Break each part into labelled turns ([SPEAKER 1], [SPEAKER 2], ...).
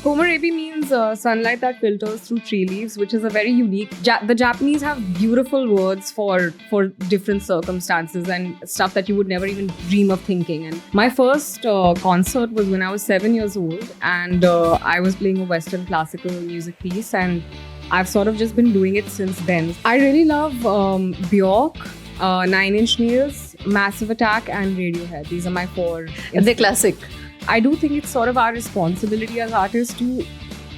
[SPEAKER 1] Komorebi means sunlight that filters through tree leaves, which is a very unique. The Japanese have beautiful words for different circumstances and stuff that you would never even dream of thinking. And my first concert was when I was 7 years old, and I was playing a Western classical music piece, and I've sort of just been doing it since then. I really love Björk, Nine Inch Nails, Massive Attack, and Radiohead. These are my four.
[SPEAKER 2] They're classic.
[SPEAKER 1] I do think it's sort of our responsibility as artists to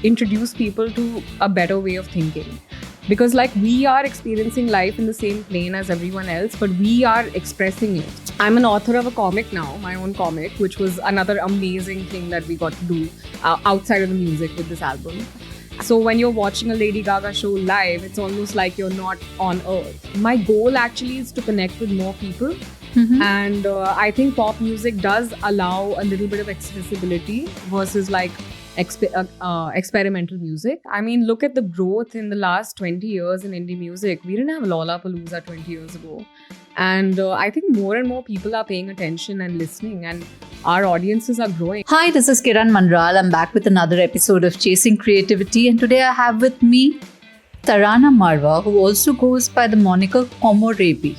[SPEAKER 1] introduce people to a better way of thinking. Because like we are experiencing life in the same plane as everyone else, but we are expressing it. I'm an author of a comic now, my own comic, which was another amazing thing that we got to do outside of the music with this album. So when you're watching a Lady Gaga show live, it's almost like you're not on Earth. My goal actually is to connect with more people. Mm-hmm. And I think pop music does allow a little bit of accessibility versus like experimental music. I mean, look at the growth in the last 20 years in indie music. We didn't have Lollapalooza 20 years ago. And I think more and more people are paying attention and listening, and our audiences are growing.
[SPEAKER 2] Hi, this is Kiran Mandral. I'm back with another episode of Chasing Creativity, and today I have with me Tarana Marwa, who also goes by the moniker Komorebi.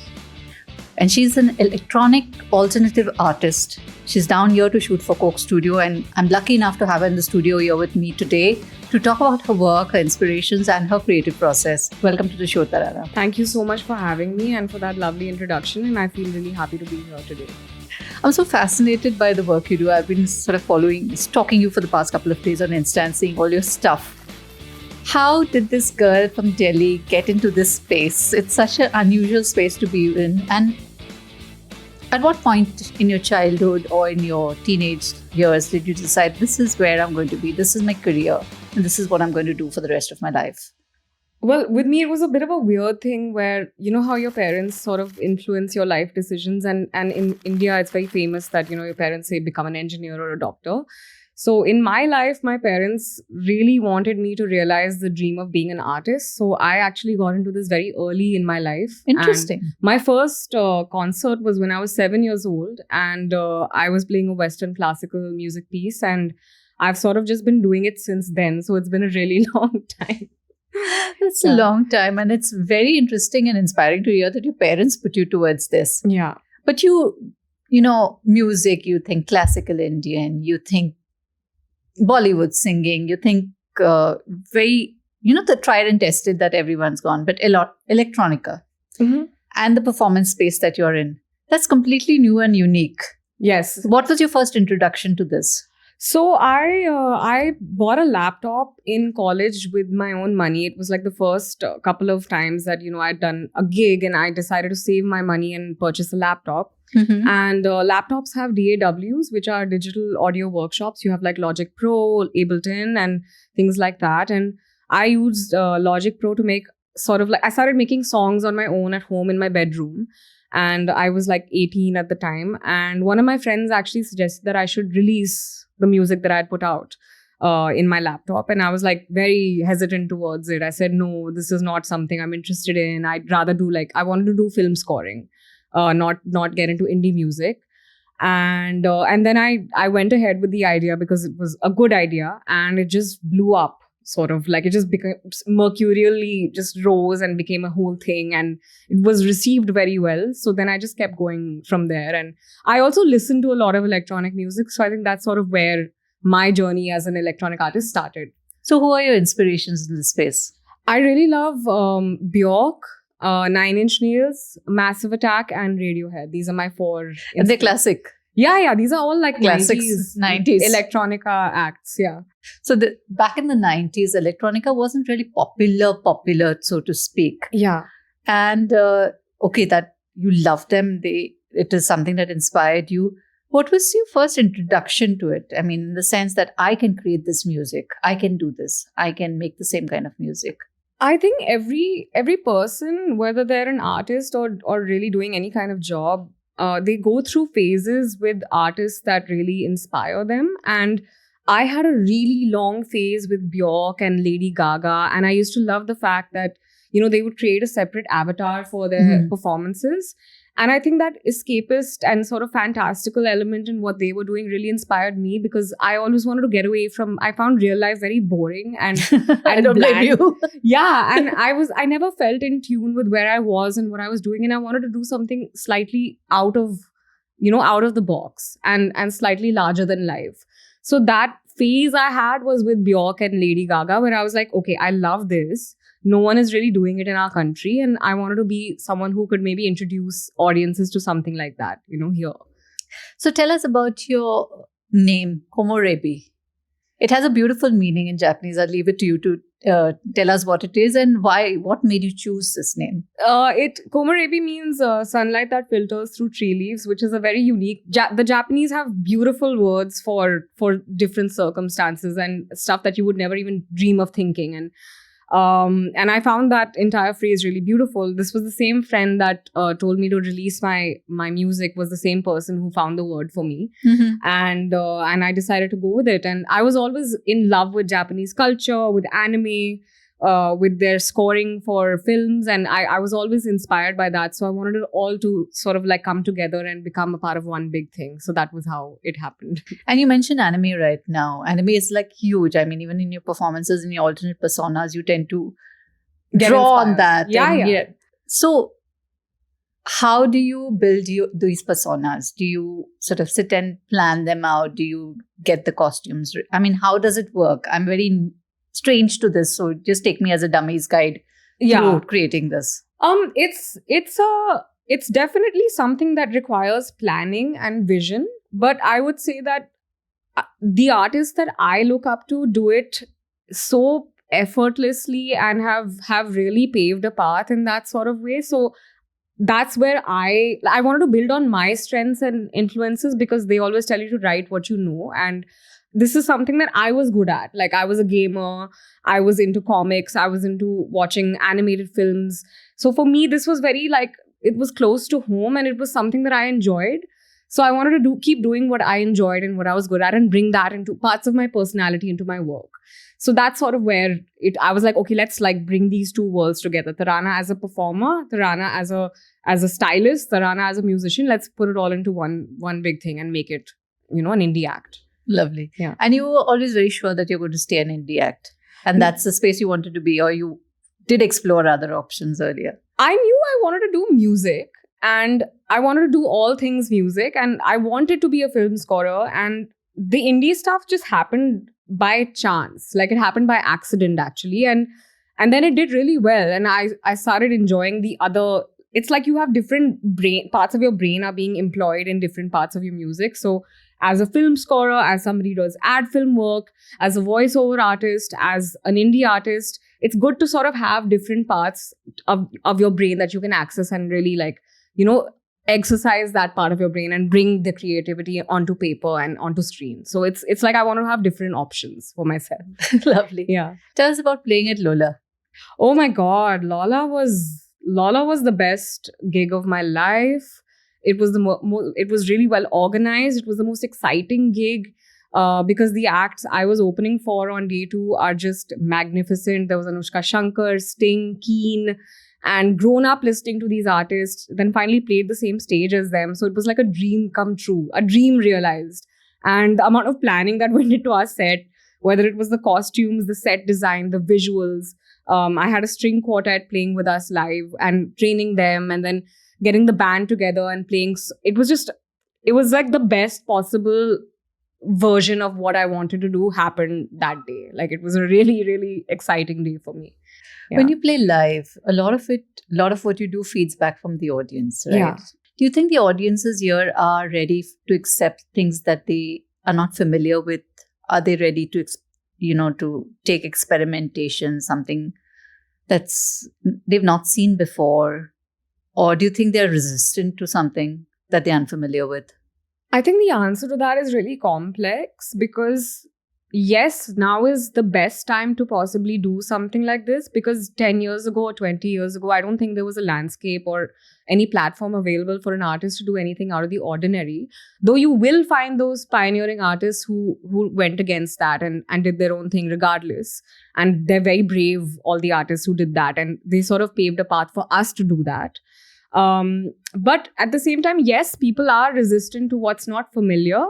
[SPEAKER 2] And she's an electronic alternative artist. She's down here to shoot for Coke Studio, and I'm lucky enough to have her in the studio here with me today to talk about her work, her inspirations, and her creative process. Welcome to the show, Tarana.
[SPEAKER 1] Thank you so much for having me and for that lovely introduction, and I feel really happy to be here today.
[SPEAKER 2] I'm so fascinated by the work you do. I've been sort of stalking you for the past couple of days on Insta and seeing all your stuff. How did this girl from Delhi get into this space? It's such an unusual space to be in. And at what point in your childhood or in your teenage years did you decide this is where I'm going to be, this is my career, and this is what I'm going to do for the rest of my life?
[SPEAKER 1] Well, with me, it was a bit of a weird thing where, you know how your parents sort of influence your life decisions. And in India, it's very famous that, you know, your parents say become an engineer or a doctor. So in my life, my parents really wanted me to realize the dream of being an artist. So I actually got into this very early in my life.
[SPEAKER 2] Interesting.
[SPEAKER 1] And my first concert was when I was 7 years old, and I was playing a Western classical music piece, and I've sort of just been doing it since then. So it's been a really long time.
[SPEAKER 2] That's a long time, and it's very interesting and inspiring to hear that your parents put you towards this.
[SPEAKER 1] Yeah.
[SPEAKER 2] But you know, music, you think classical Indian, you think Bollywood singing, you think very, you know, the tried and tested that everyone's gone, but electronica and the performance space that you're in, that's completely new and unique.
[SPEAKER 1] Yes.
[SPEAKER 2] What was your first introduction to this?
[SPEAKER 1] So I bought a laptop in college with my own money. It was like the first couple of times that, you know, I'd done a gig and I decided to save my money and purchase a laptop. Mm-hmm. And laptops have DAWs, which are digital audio workshops. You have like Logic Pro, Ableton, and things like that. And I used Logic Pro to make sort of like, I started making songs on my own at home in my bedroom. And I was like 18 at the time. And one of my friends actually suggested that I should release the music that I had put out in my laptop. And I was like very hesitant towards it. I said, no, this is not something I'm interested in. I'd rather do like, I wanted to do film scoring, not get into indie music. And then I went ahead with the idea because it was a good idea, and it just blew up. Sort of like it just became mercurially just rose and became a whole thing, and it was received very well. So then I just kept going from there. And I also listened to a lot of electronic music. So I think that's sort of where my journey as an electronic artist started.
[SPEAKER 2] So who are your inspirations in this space?
[SPEAKER 1] I really love Björk, Nine Inch Nails, Massive Attack, and Radiohead. These are my four.
[SPEAKER 2] And they're classic.
[SPEAKER 1] Yeah. These are all like
[SPEAKER 2] classics, 90s
[SPEAKER 1] electronica acts. Yeah.
[SPEAKER 2] So back in the 90s, electronica wasn't really popular, so to speak.
[SPEAKER 1] Yeah.
[SPEAKER 2] And okay, that you love them. It is something that inspired you. What was your first introduction to it? I mean, in the sense that I can create this music, I can do this, I can make the same kind of music.
[SPEAKER 1] I think every person, whether they're an artist or really doing any kind of job, they go through phases with artists that really inspire them. And I had a really long phase with Björk and Lady Gaga. And I used to love the fact that, you know, they would create a separate avatar for their performances. And I think that escapist and sort of fantastical element in what they were doing really inspired me, because I always wanted to get away from, I found real life very boring and
[SPEAKER 2] I don't blame
[SPEAKER 1] bland.
[SPEAKER 2] you.
[SPEAKER 1] Yeah, and I never felt in tune with where I was and what I was doing, and I wanted to do something slightly out of, out of the box and slightly larger than life. So that phase I had was with Bjork and Lady Gaga, where I was like, okay, I love this. No one is really doing it in our country, and I wanted to be someone who could maybe introduce audiences to something like that, here.
[SPEAKER 2] So tell us about your name, Komorebi. It has a beautiful meaning in Japanese. I'll leave it to you to tell us what it is and why. What made you choose this name?
[SPEAKER 1] Komorebi means sunlight that filters through tree leaves, which is a very unique. The Japanese have beautiful words for different circumstances and stuff that you would never even dream of thinking. And I found that entire phrase really beautiful. This was the same friend that told me to release my music, was the same person who found the word for me.
[SPEAKER 2] Mm-hmm.
[SPEAKER 1] And I decided to go with it. And I was always in love with Japanese culture, with anime, with their scoring for films. And I was always inspired by that. So I wanted it all to sort of like come together and become a part of one big thing. So that was how it happened.
[SPEAKER 2] And you mentioned anime right now. Anime is like huge. I mean, even in your performances, in your alternate personas, you tend to draw on that.
[SPEAKER 1] Yeah.
[SPEAKER 2] So how do you build these personas? Do you sort of sit and plan them out? Do you get the costumes? I mean, how does it work? I'm very strange to this, so just take me as a dummy's guide through creating this.
[SPEAKER 1] It's definitely something that requires planning and vision, but I would say that the artists that I look up to do it so effortlessly and have really paved a path in that sort of way. So that's where I wanted to build on my strengths and influences, because they always tell you to write what you know, and this is something that I was good at. Like, I was a gamer, I was into comics, I was into watching animated films. So for me, this was very like, it was close to home and it was something that I enjoyed. So I wanted to keep doing what I enjoyed and what I was good at and bring that into parts of my personality into my work. So that's sort of where I was like, okay, let's like bring these two worlds together. Tarana as a performer, Tarana as a stylist, Tarana as a musician. Let's put it all into one big thing and make it, an indie act.
[SPEAKER 2] Lovely.
[SPEAKER 1] Yeah.
[SPEAKER 2] And you were always very sure that you're going to stay an indie act. And that's the space you wanted to be, or you did explore other options earlier?
[SPEAKER 1] I knew I wanted to do music, and I wanted to do all things music, and I wanted to be a film scorer, and the indie stuff just happened by chance. Like, it happened by accident, actually. And then it did really well. And I started enjoying the other. It's like you have different parts of your brain are being employed in different parts of your music. So as a film scorer, as somebody who does ad film work, as a voiceover artist, as an indie artist, it's good to sort of have different parts of your brain that you can access and really like, exercise that part of your brain and bring the creativity onto paper and onto screen. So it's like I want to have different options for myself.
[SPEAKER 2] Lovely.
[SPEAKER 1] Yeah.
[SPEAKER 2] Tell us about playing at Lola.
[SPEAKER 1] Oh my God, Lola was the best gig of my life. It was it was really well organized. It was the most exciting gig because the acts I was opening for on day 2 are just magnificent. There was Anushka Shankar, Sting, Keen, and grown up listening to these artists, then finally played the same stage as them. So it was like a dream come true, a dream realized. And the amount of planning that went into our set, whether it was the costumes, the set design, the visuals. I had a string quartet playing with us live and training them, and then getting the band together and playing. It was like the best possible version of what I wanted to do happened that day. Like, it was a really, really exciting day for me. Yeah.
[SPEAKER 2] When you play live, a lot of what you do feeds back from the audience, right?
[SPEAKER 1] Yeah.
[SPEAKER 2] Do you think the audiences here are ready to accept things that they are not familiar with? Are they ready to, to take experimentation, something that's they've not seen before? Or do you think they're resistant to something that they're unfamiliar with?
[SPEAKER 1] I think the answer to that is really complex, because yes, now is the best time to possibly do something like this, because 10 years ago or 20 years ago, I don't think there was a landscape or any platform available for an artist to do anything out of the ordinary. Though you will find those pioneering artists who went against that and did their own thing regardless. And they're very brave, all the artists who did that. And they sort of paved a path for us to do that. But at the same time, yes, people are resistant to what's not familiar.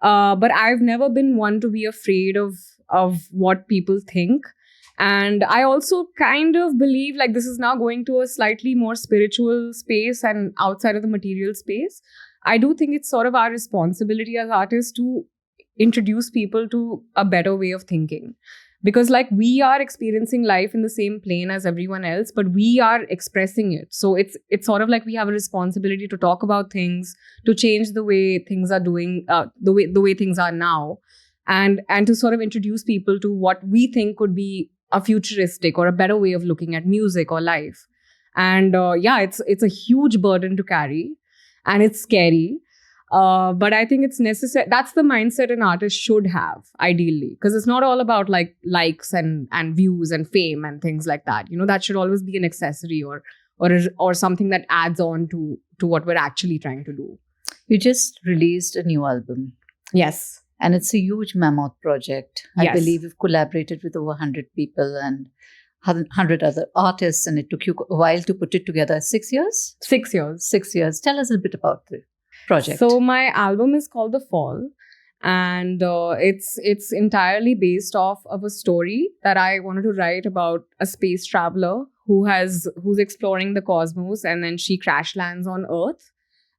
[SPEAKER 1] But I've never been one to be afraid of what people think. And I also kind of believe like this is now going to a slightly more spiritual space and outside of the material space. I do think it's sort of our responsibility as artists to introduce people to a better way of thinking. Because like we are experiencing life in the same plane as everyone else, but we are expressing it. So it's sort of like we have a responsibility to talk about things, to change the way things are doing, the way things are now, and to sort of introduce people to what we think could be a futuristic or a better way of looking at music or life. And yeah, it's a huge burden to carry, and it's scary. But I think it's necessary. That's the mindset an artist should have, ideally, because it's not all about like likes and views and fame and things like that. You know, that should always be an accessory or something that adds on to what we're actually trying to do.
[SPEAKER 2] You just released a new album,
[SPEAKER 1] Yes.
[SPEAKER 2] and it's a huge mammoth project. I
[SPEAKER 1] Yes.
[SPEAKER 2] believe you've collaborated with over 100 people and 100 other artists, and it took you a while to put it together. 6 years?
[SPEAKER 1] 6 years.
[SPEAKER 2] 6 years. Tell us a bit about the project.
[SPEAKER 1] So my album is called The Fall, and it's entirely based off of a story that I wanted to write about a space traveler who's exploring the cosmos, and then she crash lands on Earth.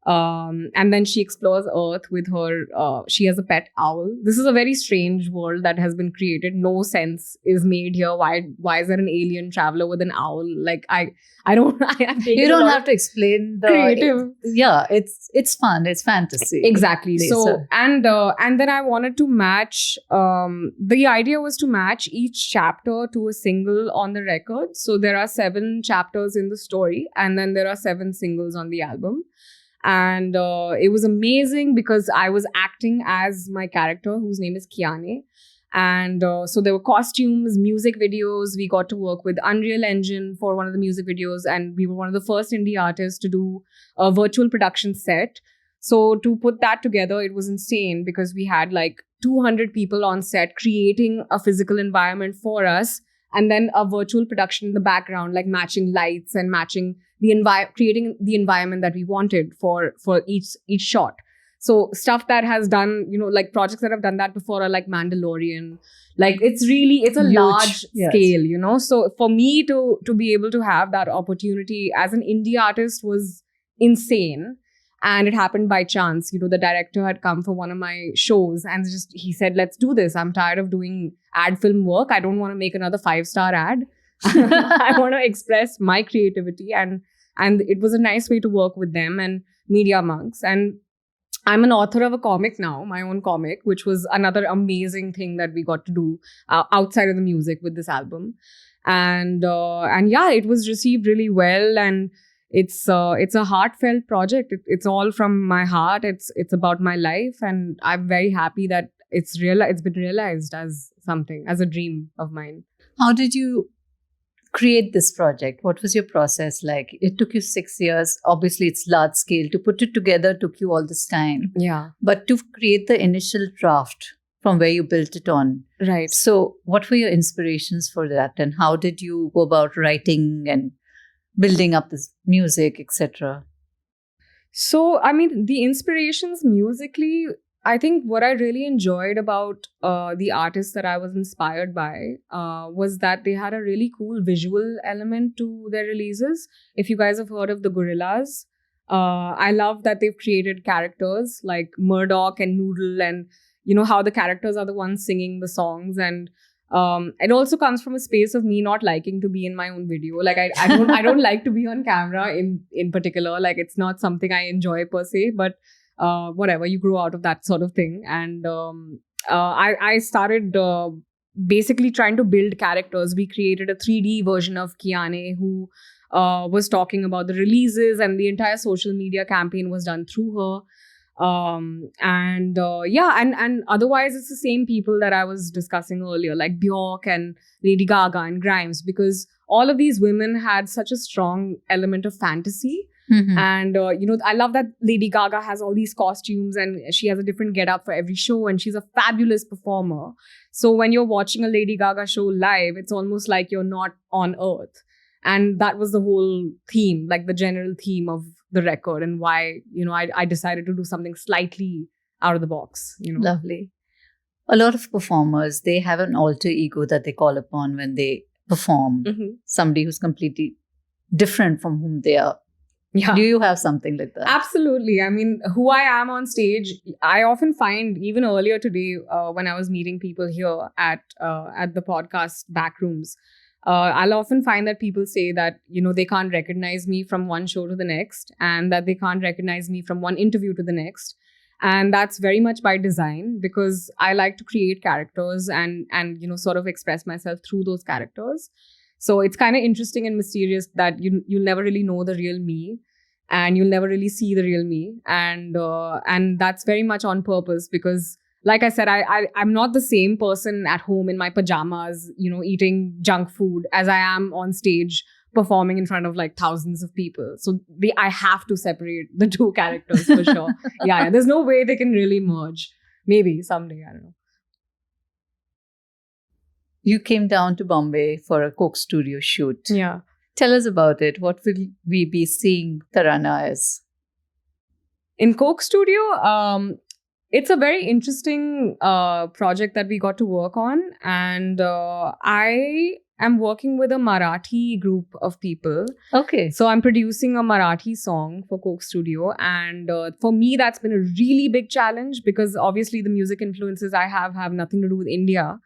[SPEAKER 1] And then she explores Earth with her. She has a pet owl. This is a very strange world that has been created. No sense is made here. Why is there an alien traveler with an owl? Like I don't. I have taken
[SPEAKER 2] you
[SPEAKER 1] a
[SPEAKER 2] don't
[SPEAKER 1] lot
[SPEAKER 2] have to explain the
[SPEAKER 1] creative.
[SPEAKER 2] Yeah, it's fun. It's fantasy.
[SPEAKER 1] Exactly.
[SPEAKER 2] Please,
[SPEAKER 1] So
[SPEAKER 2] sir.
[SPEAKER 1] and then I wanted to match. The idea was to match each chapter to a single on the record. So there are 7 chapters in the story, and then there are 7 singles on the album. And it was amazing because I was acting as my character, whose name is Kiane. And so there were costumes, music videos. We got to work with Unreal Engine for one of the music videos. And we were one of the first indie artists to do a virtual production set. So to put that together, it was insane because we had like 200 people on set creating a physical environment for us. And then a virtual production in the background, like matching lights and matching creating the environment that we wanted for each shot. So stuff that has done, like projects that have done that before are like Mandalorian. Like it's a
[SPEAKER 2] Huge,
[SPEAKER 1] large
[SPEAKER 2] yes.
[SPEAKER 1] scale, So for me to be able to have that opportunity as an indie artist was insane. And it happened by chance. The director had come for one of my shows and he said, let's do this. I'm tired of doing ad film work. I don't want to make another 5-star ad. I want to express my creativity. And it was a nice way to work with them and Media Monks. And I'm an author of a comic now, my own comic, which was another amazing thing that we got to do outside of the music with this album. And yeah, it was received really well. And it's a heartfelt project. It's all from my heart. It's about my life, and I'm very happy that it's been realized as a dream of mine.
[SPEAKER 2] How did you create this project? What was your process like? It took you 6 years. Obviously, it's large scale. To put it together took you all this time.
[SPEAKER 1] Yeah,
[SPEAKER 2] But to create the initial draft from where you built it on.
[SPEAKER 1] right.
[SPEAKER 2] So, what were your inspirations for that? And how did you go about writing and building up this music, etc.?
[SPEAKER 1] So, I mean, the inspirations musically, I think what I really enjoyed about the artists that I was inspired by was that they had a really cool visual element to their releases. If you guys have heard of the Gorillaz, I love that they've created characters like Murdoch and Noodle, and how the characters are the ones singing the songs. And it also comes from a space of me not liking to be in my own video. Like I don't like to be on camera in particular. Like it's not something I enjoy per se, but whatever, you grow out of that sort of thing. And I started basically trying to build characters. We created a 3D version of Kiane who was talking about the releases, and the entire social media campaign was done through her. And otherwise it's the same people that I was discussing earlier, like Bjork and Lady Gaga and Grimes, because all of these women had such a strong element of fantasy.
[SPEAKER 2] Mhm.
[SPEAKER 1] And I love that Lady Gaga has all these costumes and she has a different getup for every show, and she's a fabulous performer. So when you're watching a Lady Gaga show live, it's almost like you're not on Earth. And that was the whole theme, like the general theme of the record, and why, I decided to do something slightly out of the box,
[SPEAKER 2] Lovely. A lot of performers, they have an alter ego that they call upon when they perform.
[SPEAKER 1] Mhm.
[SPEAKER 2] Somebody who's completely different from whom they are.
[SPEAKER 1] Yeah.
[SPEAKER 2] Do you have something like that?
[SPEAKER 1] Absolutely. I mean, who I am on stage, I often find, even earlier today, when I was meeting people here at the podcast back rooms, I'll often find that people say that, they can't recognize me from one show to the next, and that they can't recognize me from one interview to the next. And that's very much by design, because I like to create characters and sort of express myself through those characters. So it's kind of interesting and mysterious that you'll never really know the real me, and you'll never really see the real me. And that's very much on purpose, because like I said, I'm not the same person at home in my pajamas, eating junk food, as I am on stage performing in front of like thousands of people. So I have to separate the two characters for sure. Yeah, there's no way they can really merge. Maybe someday, I don't know.
[SPEAKER 2] You came down to Bombay for a Coke Studio shoot.
[SPEAKER 1] Yeah.
[SPEAKER 2] Tell us about it. What will we be seeing Tarana as?
[SPEAKER 1] In Coke Studio, it's a very interesting project that we got to work on. And I am working with a Marathi group of people.
[SPEAKER 2] Okay.
[SPEAKER 1] So I'm producing a Marathi song for Coke Studio. And for me, that's been a really big challenge, because obviously the music influences I have nothing to do with India.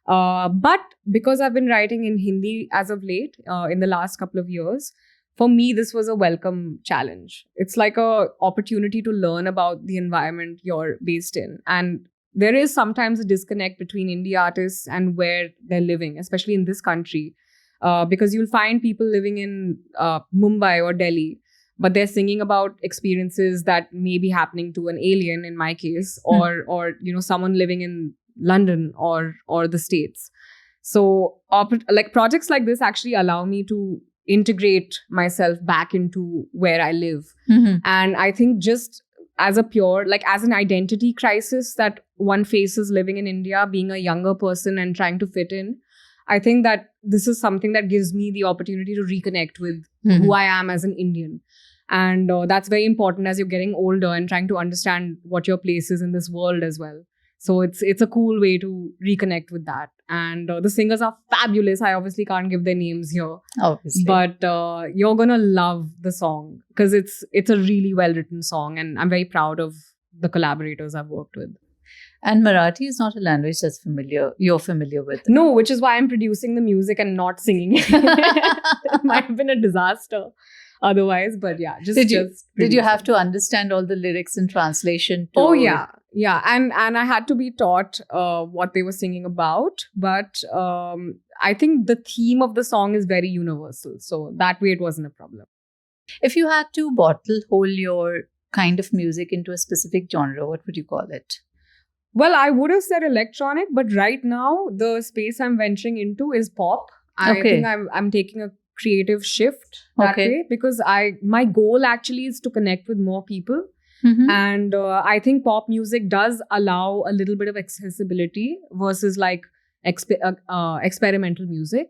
[SPEAKER 1] But because I've been writing in Hindi as of late, in the last couple of years, for me, this was a welcome challenge. It's like a opportunity to learn about the environment you're based in. And there is sometimes a disconnect between indie artists and where they're living, especially in this country, because you'll find people living in Mumbai or Delhi, but they're singing about experiences that may be happening to an alien, in my case, or someone living in London or the States. So like projects like this actually allow me to integrate myself back into where I live.
[SPEAKER 2] Mm-hmm.
[SPEAKER 1] And I think just as an identity crisis that one faces living in India, being a younger person and trying to fit in, I think that this is something that gives me the opportunity to reconnect with who I am as an Indian. And that's very important as you're getting older and trying to understand what your place is in this world as well. So it's a cool way to reconnect with that. And the singers are fabulous. I obviously can't give their names here.
[SPEAKER 2] Obviously.
[SPEAKER 1] But you're going to love the song, because it's a really well-written song. And I'm very proud of the collaborators I've worked with.
[SPEAKER 2] And Marathi is not a language that's you're familiar with.
[SPEAKER 1] No, which is why I'm producing the music and not singing it. It might have been a disaster otherwise, but yeah.
[SPEAKER 2] Did you have to understand all the lyrics in translation?
[SPEAKER 1] Oh, yeah. Yeah, and I had to be taught what they were singing about. But I think the theme of the song is very universal. So that way it wasn't a problem.
[SPEAKER 2] If you had to bottle-hole your kind of music into a specific genre, what would you call it?
[SPEAKER 1] Well, I would have said electronic, but right now the space I'm venturing into is pop. I think I'm taking a creative shift that way, because my goal actually is to connect with more people.
[SPEAKER 2] Mm-hmm.
[SPEAKER 1] And I think pop music does allow a little bit of accessibility versus like experimental music.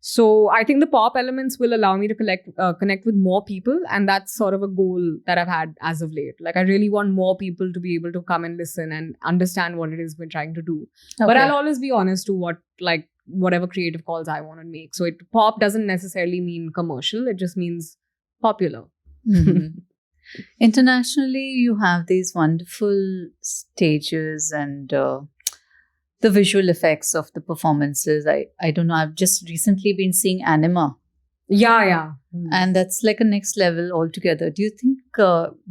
[SPEAKER 1] So I think the pop elements will allow me to connect with more people. And that's sort of a goal that I've had as of late. Like I really want more people to be able to come and listen and understand what it is we're trying to do. Okay. But I'll always be honest to whatever creative calls I want to make. So pop doesn't necessarily mean commercial. It just means popular.
[SPEAKER 2] Mm-hmm. Internationally, you have these wonderful stages and the visual effects of the performances. I don't know. I've just recently been seeing Anima.
[SPEAKER 1] Yeah.
[SPEAKER 2] And that's like a next level altogether. Do you think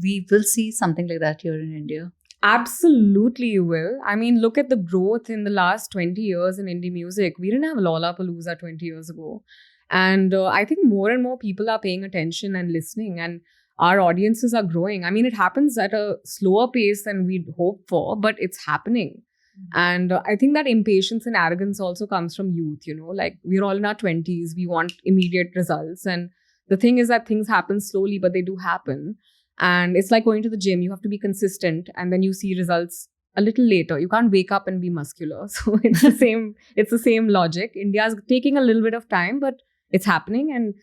[SPEAKER 2] we will see something like that here in India?
[SPEAKER 1] Absolutely, you will. I mean, look at the growth in the last 20 years in indie music. We didn't have Lollapalooza 20 years ago. And I think more and more people are paying attention and listening. And our audiences are growing. I mean, it happens at a slower pace than we'd hoped for, but it's happening. Mm-hmm. And I think that impatience and arrogance also comes from youth, like we're all in our 20s. We want immediate results. And the thing is that things happen slowly, but they do happen. And it's like going to the gym. You have to be consistent and then you see results a little later. You can't wake up and be muscular. So it's the same logic. India's taking a little bit of time, but it's happening, and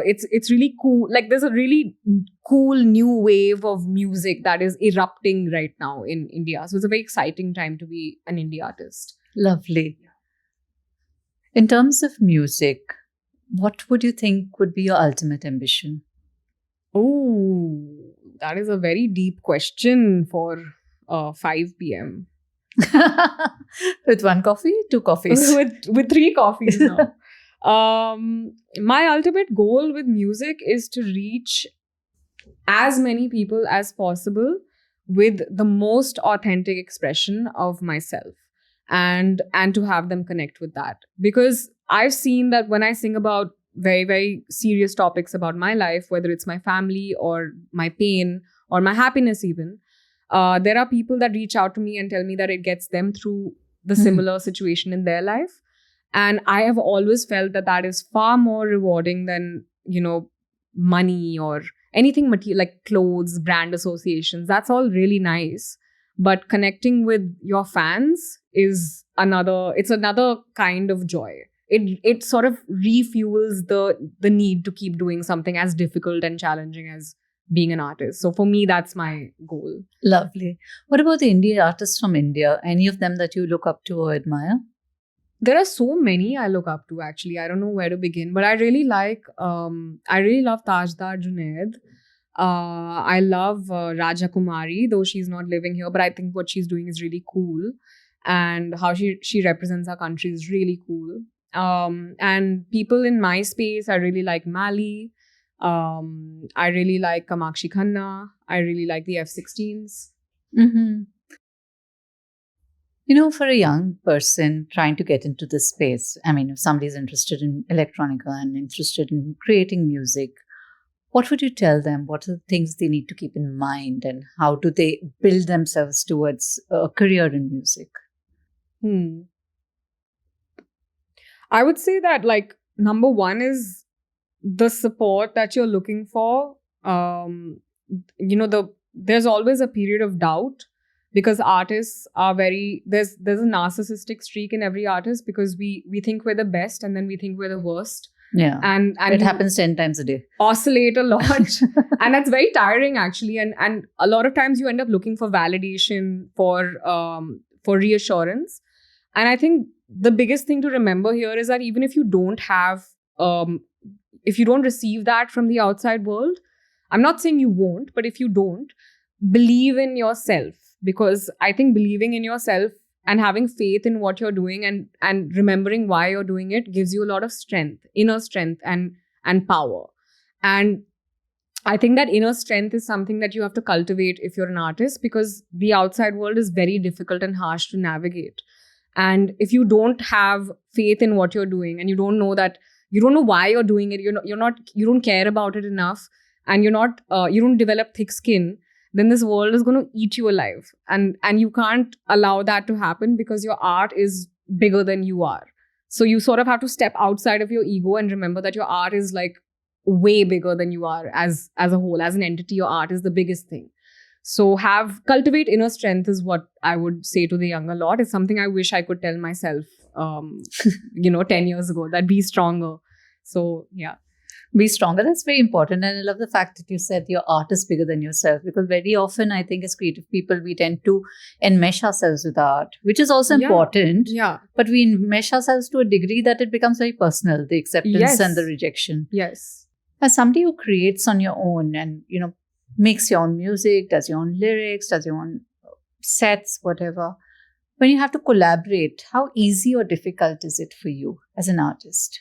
[SPEAKER 1] it's really cool. Like there's a really cool new wave of music that is erupting right now in India. So it's a very exciting time to be an indie artist.
[SPEAKER 2] Lovely. In terms of music, what would you think would be your ultimate ambition?
[SPEAKER 1] Oh, that is a very deep question for 5 p.m.
[SPEAKER 2] With one coffee, two coffees.
[SPEAKER 1] with 3 coffees now. My ultimate goal with music is to reach as many people as possible with the most authentic expression of myself, and to have them connect with that, because I've seen that when I sing about very, very serious topics about my life, whether it's my family or my pain or my happiness even, there are people that reach out to me and tell me that it gets them through the similar situation in their life. And I have always felt that that is far more rewarding than, money or anything material, like clothes, brand associations. That's all really nice. But connecting with your fans is another kind of joy. It sort of refuels the need to keep doing something as difficult and challenging as being an artist. So for me, that's my goal.
[SPEAKER 2] Lovely. What about the indie artists from India? Any of them that you look up to or admire?
[SPEAKER 1] There are so many I look up to, actually. I don't know where to begin, but I really love Tajdar Junaid. I love Raja Kumari, though she's not living here, but I think what she's doing is really cool. And how she represents our country is really cool. And people in my space, I really like Mali. I really like Kamakshi Khanna. I really like the F-16s.
[SPEAKER 2] Mm-hmm. For a young person trying to get into this space, I mean, if somebody's interested in electronica and interested in creating music, what would you tell them? What are the things they need to keep in mind, and how do they build themselves towards a career in music?
[SPEAKER 1] I would say that, like, number one is the support that you're looking for. There's always a period of doubt, because artists are there's a narcissistic streak in every artist, because we think we're the best and then we think we're the worst.
[SPEAKER 2] Yeah.
[SPEAKER 1] And
[SPEAKER 2] it happens 10 times a day.
[SPEAKER 1] Oscillate a lot. And that's very tiring, actually. And a lot of times you end up looking for validation, for reassurance. And I think the biggest thing to remember here is that even if you don't have, if you don't receive that from the outside world, I'm not saying you won't, but if you don't, believe in yourself. Because I think believing in yourself and having faith in what you're doing and remembering why you're doing it gives you a lot of strength, inner strength and power. And I think that inner strength is something that you have to cultivate if you're an artist, because the outside world is very difficult and harsh to navigate. And if you don't have faith in what you're doing, and you don't know why you're doing it, you don't care about it enough, and you don't develop thick skin, then this world is going to eat you alive. And you can't allow that to happen, because your art is bigger than you are. So you sort of have to step outside of your ego and remember that your art is like way bigger than you are as a whole. As an entity, your art is the biggest thing. So cultivate inner strength is what I would say to the younger lot. It's something I wish I could tell myself, 10 years ago, that be stronger. So yeah.
[SPEAKER 2] Be stronger. That's very important. And I love the fact that you said your art is bigger than yourself, because very often I think as creative people, we tend to enmesh ourselves with art, which is also important.
[SPEAKER 1] Yeah.
[SPEAKER 2] But we enmesh ourselves to a degree that it becomes very personal, the acceptance and the rejection.
[SPEAKER 1] Yes.
[SPEAKER 2] As somebody who creates on your own and, makes your own music, does your own lyrics, does your own sets, whatever, when you have to collaborate, how easy or difficult is it for you as an artist?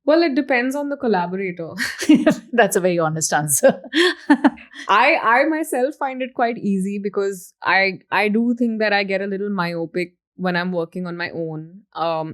[SPEAKER 1] Well, it depends on the collaborator.
[SPEAKER 2] That's a very honest answer.
[SPEAKER 1] I myself find it quite easy, because I do think that I get a little myopic when I'm working on my own.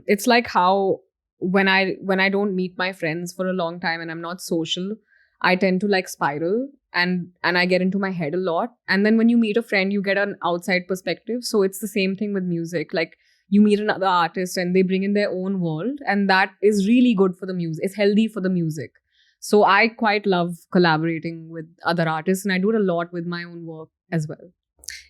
[SPEAKER 1] It's like how when I don't meet my friends for a long time and I'm not social, I tend to like spiral and I get into my head a lot. And then when you meet a friend, you get an outside perspective. So it's the same thing with music. Like, you meet another artist and they bring in their own world, and that is really good for the music. It's healthy for the music. So I quite love collaborating with other artists, and I do it a lot with my own work as well.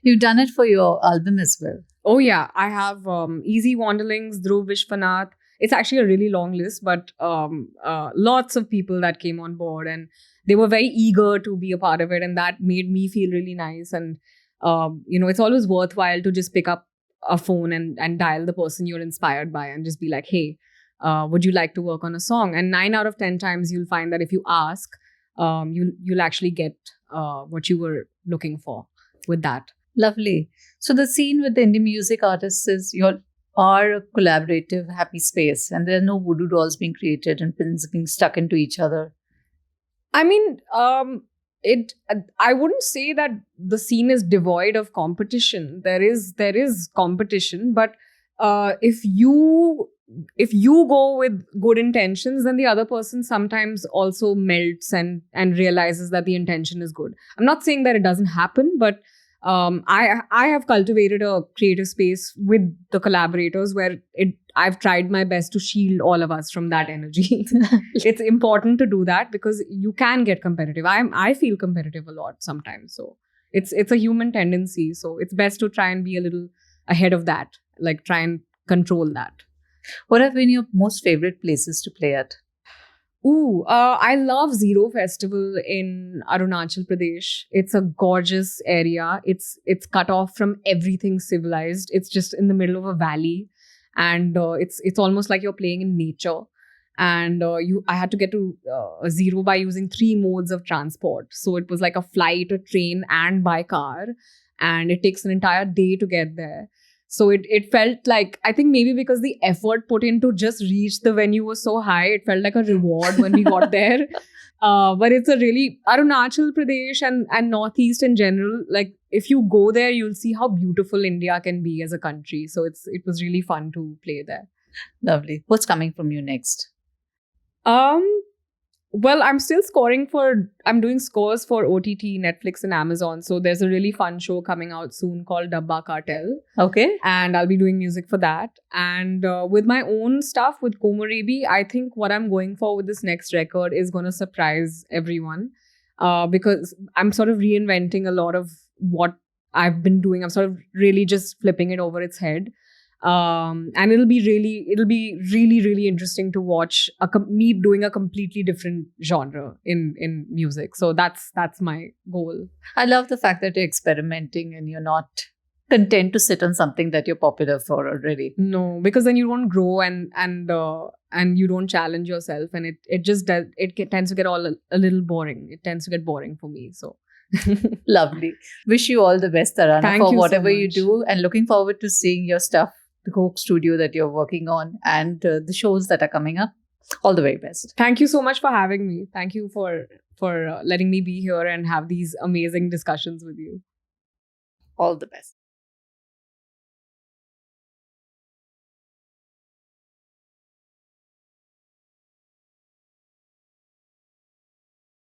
[SPEAKER 2] You've done it for your album as well.
[SPEAKER 1] Oh yeah, I have Easy Wanderlings, Dhruv Vishwanath, it's actually a really long list, but lots of people that came on board, and they were very eager to be a part of it, and that made me feel really nice. And it's always worthwhile to just pick up a phone and dial the person you're inspired by and just be like, hey, would you like to work on a song? And 9 out of 10 times you'll find that if you ask, you'll actually get what you were looking for with that.
[SPEAKER 2] Lovely. So the scene with the indie music artists is you are a collaborative, happy space, and there are no voodoo dolls being created and pins being stuck into each other.
[SPEAKER 1] I mean, I wouldn't say that the scene is devoid of competition. There is competition, but if you go with good intentions, then the other person sometimes also melts and realizes that the intention is good. I'm not saying that it doesn't happen, but I have cultivated a creative space with the collaborators where I've tried my best to shield all of us from that energy. It's important to do that because you can get competitive. I feel competitive a lot sometimes, so it's a human tendency. So it's best to try and be a little ahead of that, like try and control that.
[SPEAKER 2] What have been your most favorite places to play at?
[SPEAKER 1] I love Zero Festival in Arunachal Pradesh. It's a gorgeous area. It's cut off from everything civilized. It's just in the middle of a valley, and it's almost like you're playing in nature. And I had to get to Zero by using 3 modes of transport. So it was like a flight, a train, and by car, and it takes an entire day to get there. So it felt like, I think maybe because the effort put in to just reach the venue was so high, it felt like a reward when we got there. But it's a really, Arunachal Pradesh and Northeast in general, like if you go there, you'll see how beautiful India can be as a country. So it was really fun to play there.
[SPEAKER 2] Lovely. What's coming from you next?
[SPEAKER 1] Well, I'm doing scores for OTT, Netflix and Amazon. So there's a really fun show coming out soon called Dabba Cartel.
[SPEAKER 2] Okay.
[SPEAKER 1] And I'll be doing music for that. And with my own stuff, with Komorebi, I think what I'm going for with this next record is going to surprise everyone. Because I'm sort of reinventing a lot of what I've been doing. I'm sort of really just flipping it over its head. And it'll be really interesting to watch me doing a completely different genre in music. So that's my goal.
[SPEAKER 2] I love the fact that you're experimenting and you're not content to sit on something that you're popular for already.
[SPEAKER 1] No, because then you don't grow and you don't challenge yourself, and it tends to get a little boring. It tends to get boring for me. So
[SPEAKER 2] lovely. Wish you all the best, Tarana,
[SPEAKER 1] Thank
[SPEAKER 2] for
[SPEAKER 1] you so
[SPEAKER 2] whatever you
[SPEAKER 1] much.
[SPEAKER 2] do, and looking forward to seeing your stuff, the Coke Studio that you're working on, and the shows that are coming up. All the very best.
[SPEAKER 1] Thank you so much for having me. Thank you for letting me be here and have these amazing discussions with you.
[SPEAKER 2] All the best.